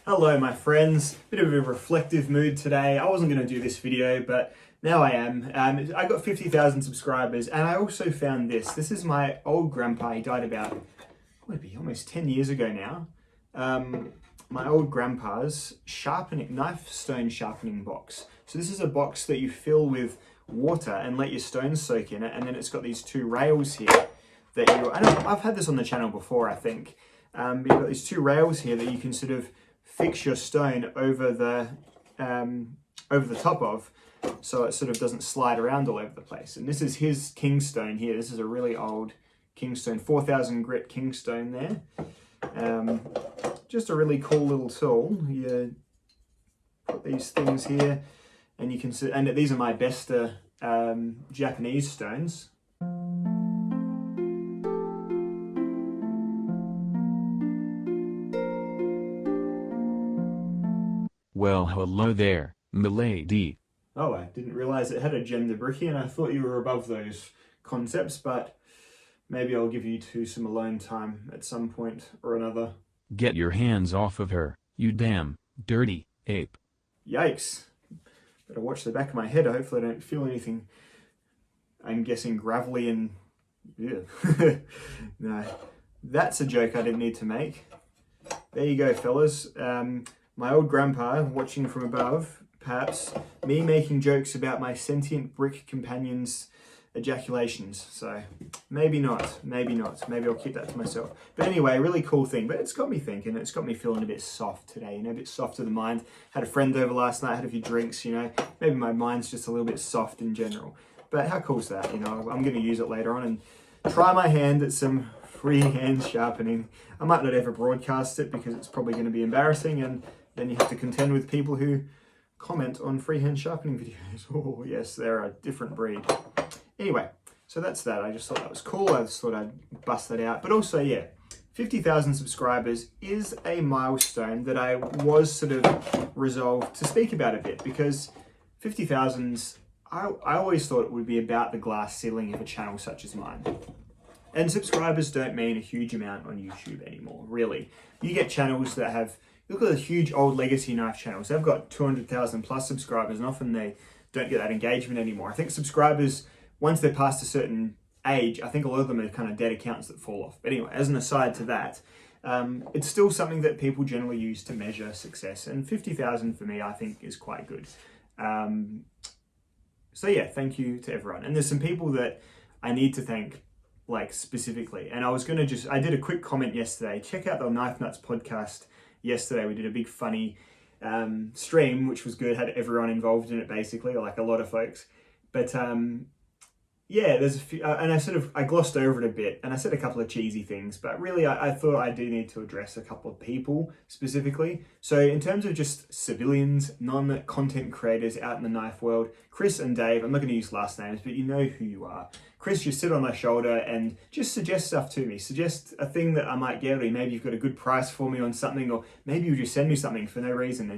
Hello my friends, bit of a reflective mood today. I wasn't going to do this video, but now I am. I got 50,000 subscribers and I also found this. This is my old grandpa. He died about, maybe almost 10 years ago now. My old grandpa's knife stone sharpening box. So this is a box that you fill with water and let your stones soak in it, and then it's got these two rails here that I've had this on the channel before, I think. But you've got these two rails here that you can sort of fix your stone over the top of, so it sort of doesn't slide around all over the place. And this is his kingstone here. This is a really old kingstone, 4,000 grit kingstone there. Just a really cool little tool. You put these things here, and you can see, and these are my best Japanese stones. Well, hello there, milady. Oh, I didn't realize it had a gender bricky, and I thought you were above those concepts, but maybe I'll give you two some alone time at some point or another. Get your hands off of her, you damn dirty ape. Yikes. Better watch the back of my head. Hopefully I don't feel anything, I'm guessing, gravelly and... yeah. No, that's a joke I didn't need to make. There you go, fellas. My old grandpa watching from above, perhaps me making jokes about my sentient brick companion's ejaculations. So maybe not, maybe not. Maybe I'll keep that to myself. But anyway, really cool thing. But it's got me thinking. It's got me feeling a bit soft today, a bit soft to the mind. Had a friend over last night, had a few drinks, Maybe my mind's just a little bit soft in general. But how cool is that? I'm going to use it later on and try my hand at some freehand sharpening. I might not ever broadcast it because it's probably going to be embarrassing, and then you have to contend with people who comment on freehand sharpening videos. Oh yes, they're a different breed. Anyway, so that's that. I just thought that was cool. I just thought I'd bust that out. But also, yeah, 50,000 subscribers is a milestone that I was sort of resolved to speak about a bit, because 50,000's, I always thought it would be about the glass ceiling of a channel such as mine. And subscribers don't mean a huge amount on YouTube anymore, really. You get channels that have, look at the huge old legacy knife channels. They've got 200,000 plus subscribers, and often they don't get that engagement anymore. I think subscribers, once they're past a certain age, I think a lot of them are kind of dead accounts that fall off. But anyway, as an aside to that, it's still something that people generally use to measure success. And 50,000 for me, I think, is quite good. So yeah, thank you to everyone. And there's some people that I need to thank, like, specifically. And I was going to I did a quick comment yesterday. Check out the Knife Nuts podcast. Yesterday we did a big funny stream, which was good, had everyone involved in it basically, like a lot of folks. But yeah, there's a few, and I glossed over it a bit, and I said a couple of cheesy things, but really I thought I do need to address a couple of people specifically. So in terms of just civilians, non-content creators out in the knife world, Chris and Dave, I'm not going to use last names, but you know who you are. Chris, you sit on my shoulder and just suggest stuff to me. Suggest a thing that I might get, or maybe you've got a good price for me on something, or maybe you just send me something for no reason.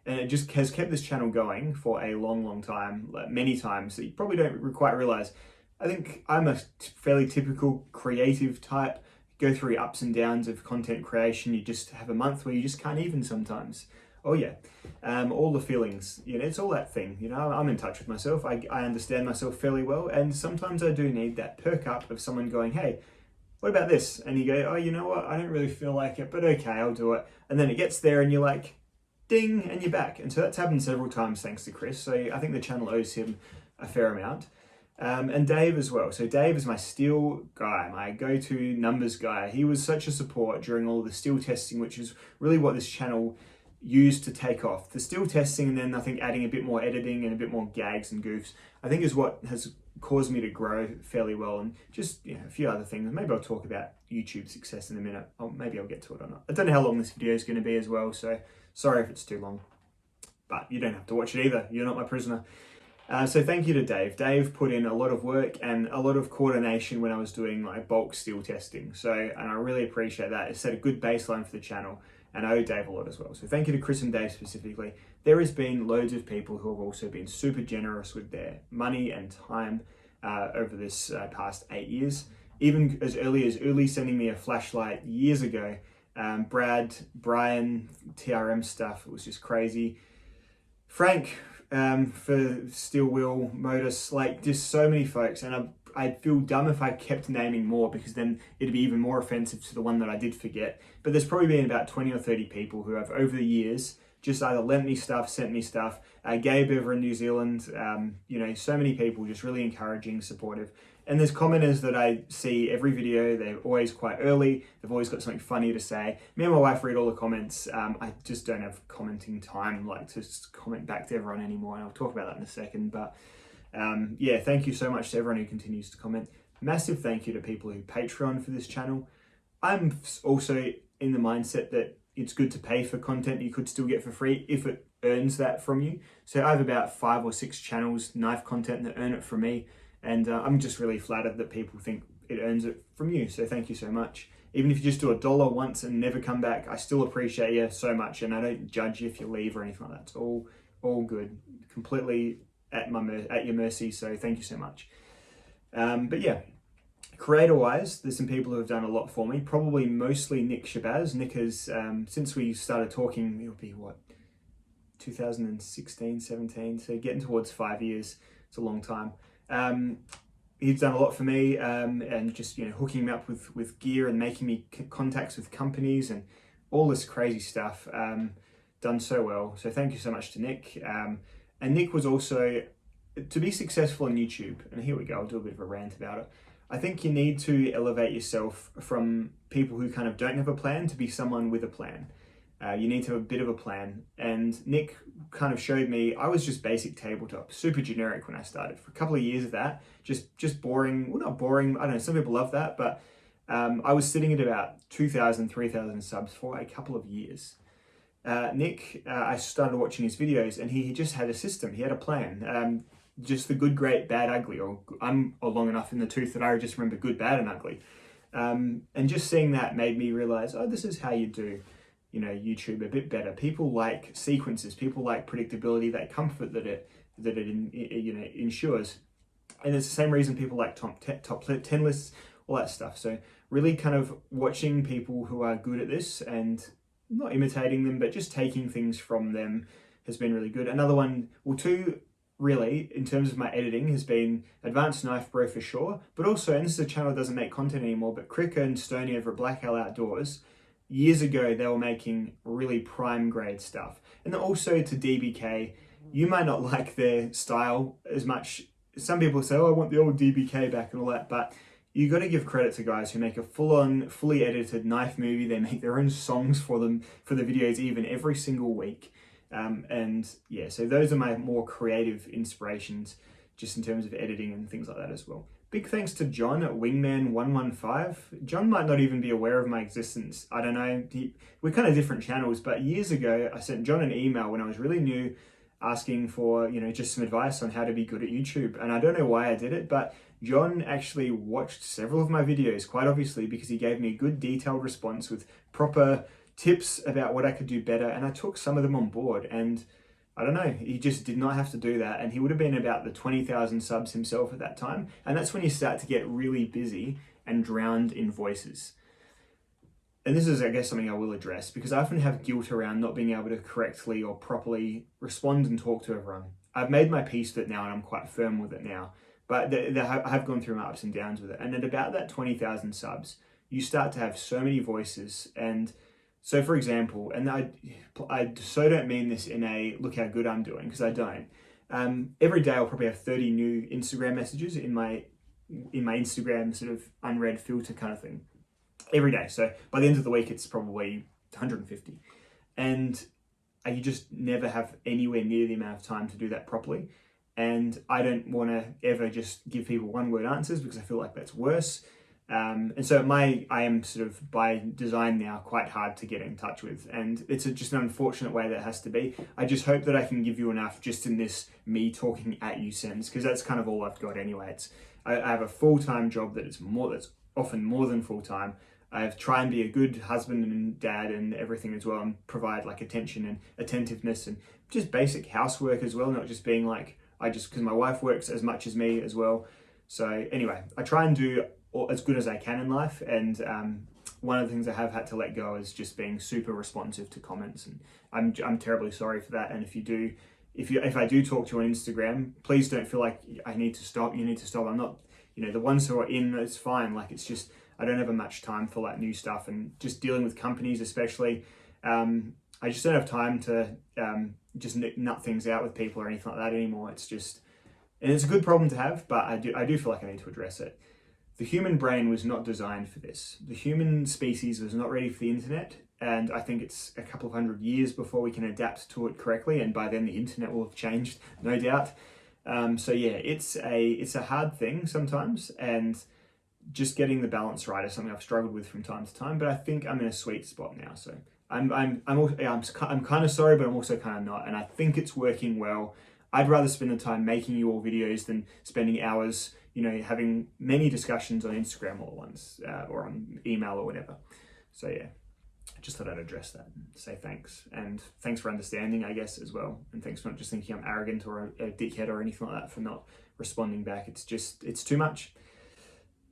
And it just has kept this channel going for a long, long time, like many times that you probably don't quite realize. I think I'm a fairly typical creative type. Go through ups and downs of content creation. You just have a month where you just can't even sometimes. Oh yeah, all the feelings, it's all that thing, I'm in touch with myself. I understand myself fairly well, and sometimes I do need that perk up of someone going, hey, what about this? And you go, oh, you know what, I don't really feel like it, but okay, I'll do it. And then it gets there and you're like, ding, and you're back. And so that's happened several times thanks to Chris. So I think the channel owes him a fair amount. And Dave as well. So Dave is my steel guy, my go-to numbers guy. He was such a support during all the steel testing, which is really what this channel used to take off. The steel testing, and then I think adding a bit more editing and a bit more gags and goofs, I think is what has caused me to grow fairly well. And just a few other things. Maybe I'll talk about YouTube success in a minute. Maybe I'll get to it or not. I don't know how long this video is going to be as well, so sorry if it's too long. But you don't have to watch it either. You're not my prisoner. So thank you to Dave. Dave put in a lot of work and a lot of coordination when I was doing my bulk steel testing. And I really appreciate that. It set a good baseline for the channel, and I owe Dave a lot as well. So thank you to Chris and Dave specifically. There has been loads of people who have also been super generous with their money and time over this past 8 years. Even as early as sending me a flashlight years ago Brad, Brian, TRM stuff, it was just crazy. Frank, for Steel Wheel, Modus, like just so many folks. And I'd feel dumb if I kept naming more, because then it'd be even more offensive to the one that I did forget. But there's probably been about 20 or 30 people who have, over the years, just either lent me stuff, sent me stuff. Gabe over in New Zealand, so many people just really encouraging, supportive. And there's commenters that I see every video. They're always quite early. They've always got something funny to say. Me and my wife read all the comments. I just don't have commenting time, like to just comment back to everyone anymore. And I'll talk about that in a second. But thank you so much to everyone who continues to comment. Massive thank you to people who Patreon for this channel. I'm also in the mindset that it's good to pay for content you could still get for free if it earns that from you. So I have about 5 or 6 channels, knife content, that earn it from me. And I'm just really flattered that people think it earns it from you. So thank you so much. Even if you just do $1 once and never come back, I still appreciate you so much. And I don't judge you if you leave or anything like that. It's all good, completely at your mercy. So thank you so much. But yeah, creator-wise, there's some people who have done a lot for me. Probably mostly Nick Shabazz. Nick has, since we started talking, it'll be 2016, 17. So getting towards 5 years. It's a long time. He's done a lot for me, and just hooking me up with gear and making me contacts with companies and all this crazy stuff. Done so well. So thank you so much to Nick. And Nick was also, to be successful on YouTube, and here we go, I'll do a bit of a rant about it. I think you need to elevate yourself from people who kind of don't have a plan to be someone with a plan. You need to have a bit of a plan. And Nick kind of showed me, I was just basic tabletop, super generic when I started. For a couple of years of that, just boring, well, not boring, I don't know, some people love that, but I was sitting at about 2,000, 3,000 subs for a couple of years. Nick, I started watching his videos, and he just had a system, he had a plan. Just the good, great, bad, ugly, or I'm long enough in the tooth that I just remember good, bad, and ugly. And just seeing that made me realize, oh, this is how you do YouTube a bit better. People like sequences, people like predictability, that comfort that it ensures. And it's the same reason people like top 10 lists, all that stuff. So really kind of watching people who are good at this and not imitating them, but just taking things from them has been really good. Another one, well, two really, in terms of my editing, has been Advanced Knife Bro for sure, but also, and this is a channel that doesn't make content anymore, but Cricker and Stoney over at Black Hell Outdoors, years ago, they were making really prime grade stuff. And then also to DBK, you might not like their style as much. Some people say, oh, I want the old DBK back and all that, but you got to give credit to guys who make a full-on, fully edited knife movie. They make their own songs for them, for the videos even, every single week. And yeah, so those are my more creative inspirations, just in terms of editing and things like that as well. Big thanks to John at Wingman115. John might not even be aware of my existence. I don't know. We're kind of different channels, but years ago, I sent John an email when I was really new, asking for, just some advice on how to be good at YouTube. And I don't know why I did it, but John actually watched several of my videos, quite obviously, because he gave me a good detailed response with proper tips about what I could do better. And I took some of them on board, and I don't know, he just did not have to do that. And he would have been about the 20,000 subs himself at that time. And that's when you start to get really busy and drowned in voices. And this is, I guess, something I will address, because I often have guilt around not being able to correctly or properly respond and talk to everyone. I've made my peace with it now, and I'm quite firm with it now. But I have gone through my ups and downs with it. And at about that 20,000 subs, you start to have so many voices. And so, for example, and I so don't mean this in a look how good I'm doing, because I don't. Every day I'll probably have 30 new Instagram messages in my Instagram sort of unread filter kind of thing. Every day. So by the end of the week, it's probably 150. And you just never have anywhere near the amount of time to do that properly. And I don't want to ever just give people one-word answers, because I feel like that's worse. And so I am sort of by design now quite hard to get in touch with, and it's just an unfortunate way that has to be. I just hope that I can give you enough just in this me talking at you sense, because that's kind of all I've got anyway. I have a full-time job that's often more than full-time. I try and be a good husband and dad and everything as well, and provide like attention and attentiveness and just basic housework as well, not just being like, because my wife works as much as me as well. So anyway, I try and do as good as I can in life, and one of the things I have had to let go is just being super responsive to comments, and I'm terribly sorry for that. And if I do talk to you on Instagram, please don't feel like I need to stop. You need to stop. I'm not, the ones who are in, it's fine. Like, it's just I don't have much time for like new stuff, and just dealing with companies especially. I just don't have time to just nut things out with people or anything like that anymore. It's just, and it's a good problem to have, but I do feel like I need to address it. The human brain was not designed for this. The human species was not ready for the internet, and I think it's a couple of hundred years before we can adapt to it correctly, and by then the internet will have changed, no doubt. So yeah, it's a hard thing sometimes, and just getting the balance right is something I've struggled with from time to time, but I think I'm in a sweet spot now. So I'm kind of sorry, but I'm also kind of not, and I think it's working well. I'd rather spend the time making you all videos than spending hours, having many discussions on Instagram all at once, or on email or whatever. So yeah, I just thought I'd address that and say thanks. And thanks for understanding, I guess, as well. And thanks for not just thinking I'm arrogant or a dickhead or anything like that for not responding back. It's too much.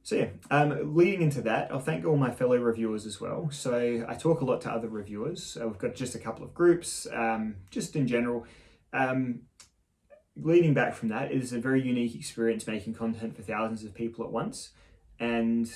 So yeah, leading into that, I'll thank all my fellow reviewers as well. So I talk a lot to other reviewers. We've got just a couple of groups, just in general. Leading back from that, it is a very unique experience making content for thousands of people at once. And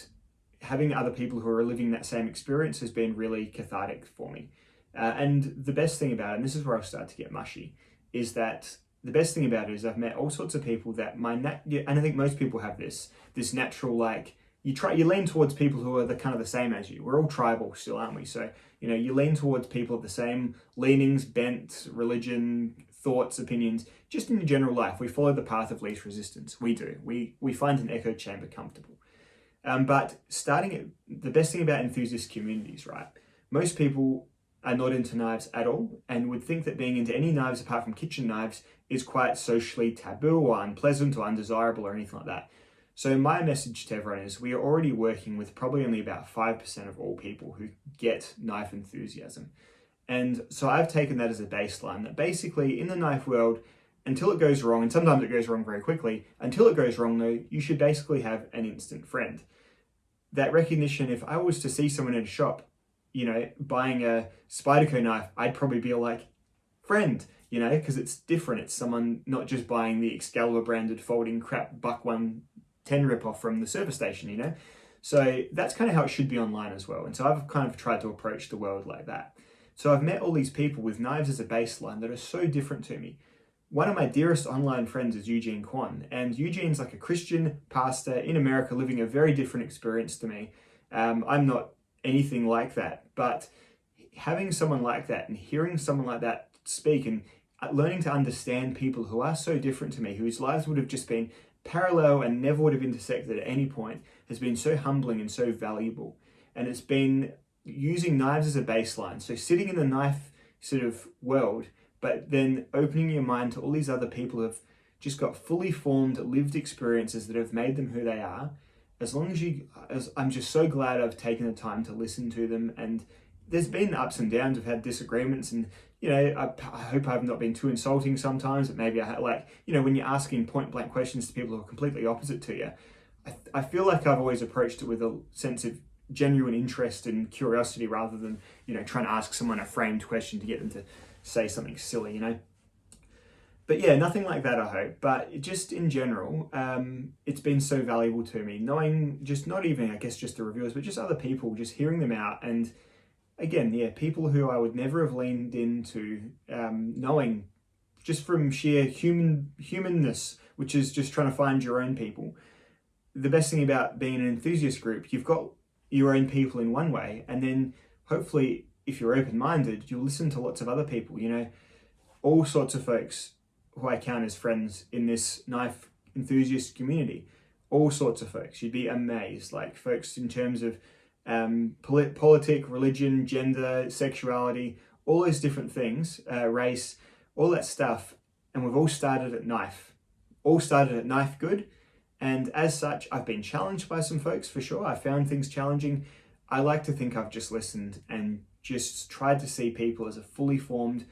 having other people who are living that same experience has been really cathartic for me. And the best thing about it, and this is where I'll start to get mushy, is that the best thing about it is I've met all sorts of people that and I think most people have this natural, like, you lean towards people who are kind of the same as you. We're all tribal still, aren't we? So, you lean towards people of the same leanings, bent, religion, thoughts, opinions, just in your general life. We follow the path of least resistance. We do. We find an echo chamber comfortable. But the best thing about enthusiast communities, right? Most people are not into knives at all and would think that being into any knives apart from kitchen knives is quite socially taboo or unpleasant or undesirable or anything like that. So my message to everyone is we are already working with probably only about 5% of all people who get knife enthusiasm. And so I've taken that as a baseline, that basically in the knife world, until it goes wrong, and sometimes it goes wrong very quickly, until it goes wrong though, you should basically have an instant friend. That recognition, if I was to see someone in a shop, buying a Spyderco knife, I'd probably be like, friend, because it's different. It's someone not just buying the Excalibur branded folding crap Buck 110 ripoff from the service station, So that's kind of how it should be online as well. And so I've kind of tried to approach the world like that. So I've met all these people with knives as a baseline that are so different to me. One of my dearest online friends is Eugene Kwan, and Eugene's like a Christian pastor in America living a very different experience to me. I'm not anything like that, but having someone like that and hearing someone like that speak and learning to understand people who are so different to me, whose lives would have just been parallel and never would have intersected at any point, has been so humbling and so valuable. And it's been using knives as a baseline. So sitting in the knife sort of world, but then opening your mind to all these other people who have just got fully formed lived experiences that have made them who they are. I'm just so glad I've taken the time to listen to them. And there's been ups and downs. I've had disagreements, and I hope I've not been too insulting sometimes. But maybe I had, when you're asking point blank questions to people who are completely opposite to you, I feel like I've always approached it with a sense of genuine interest and curiosity rather than trying to ask someone a framed question to get them to say something silly. But yeah, nothing like that, I hope. But just in general, it's been so valuable to me, knowing just not even, I guess, just the reviewers, but just other people, just hearing them out. And again, yeah, people who I would never have leaned into, knowing just from sheer humanness, which is just trying to find your own people. The best thing about being an enthusiast group, you've got your own people in one way, and then hopefully, if you're open-minded, you'll listen to lots of other people, all sorts of folks who I count as friends in this knife enthusiast community, all sorts of folks. You'd be amazed, like folks in terms of politics, religion, gender, sexuality, all those different things, race, all that stuff. And we've all started at knife good. And as such, I've been challenged by some folks for sure. I found things challenging. I like to think I've just listened and just tried to see people as a fully formed,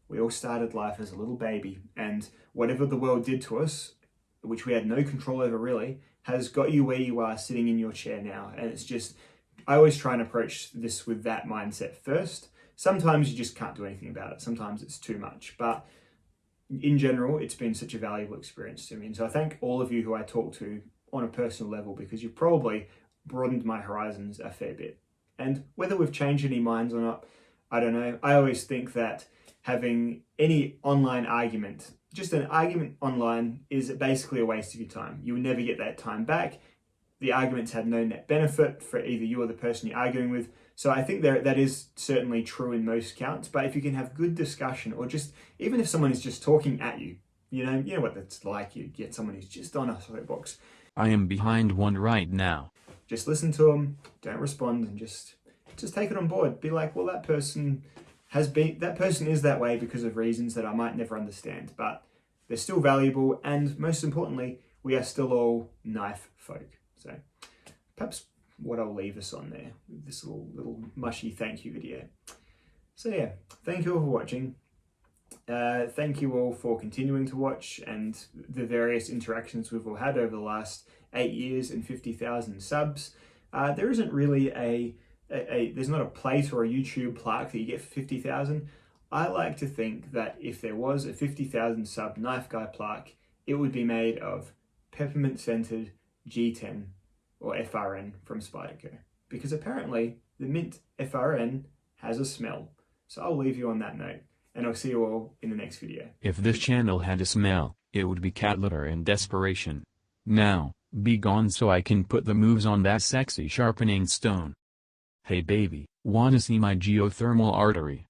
we all started life as a little baby, and whatever the world did to us, which we had no control over really, has got you where you are sitting in your chair now. And it's just, I always try and approach this with that mindset first. Sometimes you just can't do anything about it. Sometimes it's too much, but in general, it's been such a valuable experience to me. And so I thank all of you who I talk to on a personal level, because you've probably broadened my horizons a fair bit. And whether we've changed any minds or not, I don't know. I always think that having any online argument, just an argument online, is basically a waste of your time. You will never get that time back. The arguments have no net benefit for either you or the person you're arguing with. So I think that is certainly true in most counts. But if you can have good discussion, or just even if someone is just talking at you, you know what that's like. You get someone who's just on a soapbox. I am behind one right now. Just listen to them, don't respond, and just take it on board. Be like, well, that person is that way because of reasons that I might never understand, but they're still valuable, and most importantly, we are still all knife folk. So perhaps what I'll leave us on there, with this little mushy thank you video. So yeah, thank you all for watching. Thank you all for continuing to watch, and the various interactions we've all had over the last 8 years and 50,000 subs. There isn't really there's not a plate or a YouTube plaque that you get for 50,000. I like to think that if there was a 50,000 sub Knife Guy plaque, it would be made of peppermint scented G10 or FRN from Spyderco, because apparently the mint FRN has a smell. So I'll leave you on that note, and I'll see you all in the next video. If this channel had a smell, it would be cat litter and desperation. Now, be gone so I can put the moves on that sexy sharpening stone. Hey baby, wanna see my geothermal artery?